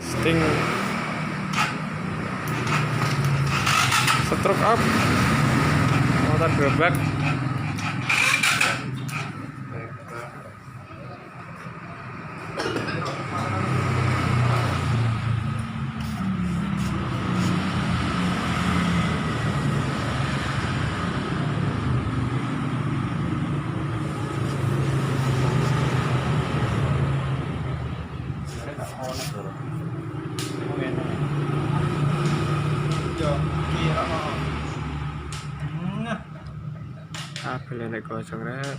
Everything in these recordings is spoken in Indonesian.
Sting stroke up motor gerobak. Kabel nek gosong rek.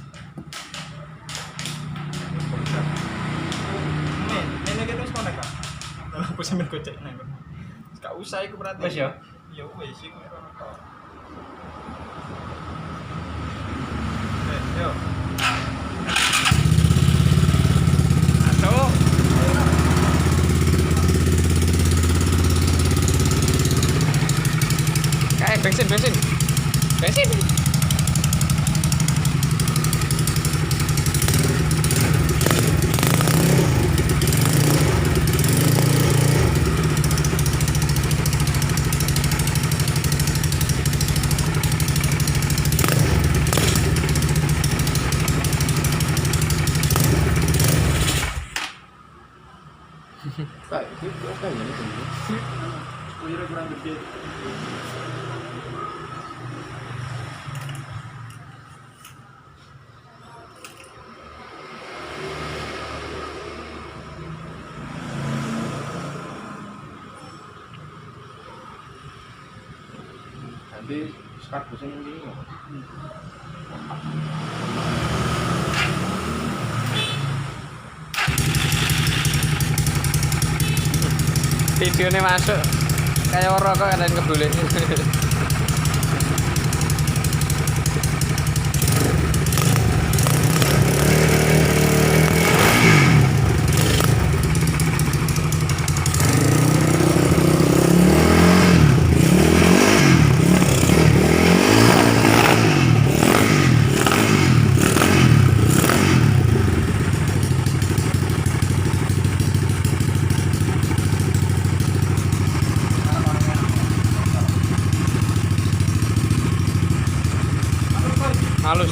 Ini kita wis konek Kak. Aku sambil gocek nang. Gak usah iku berarti. Wis ya? Ya wis iku ora kok. Yo. Aduh. Kayak bensin. Pak, itu apa ya ini? Kira kurang gede. Nanti sekat bosan ini. Videonya masuk kayak orang kok ada ngebulin.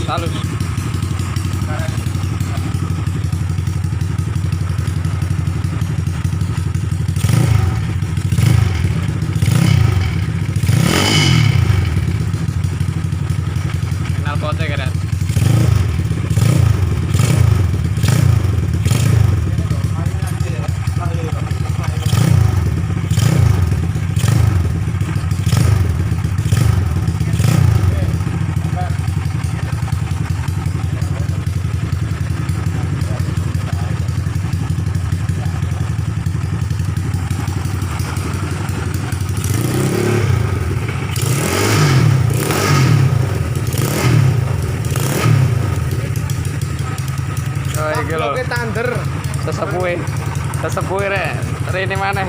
halus. Kenal potnya keren. Oh, iki lho. Thunder. Sesepuhe rek. Rene maneh.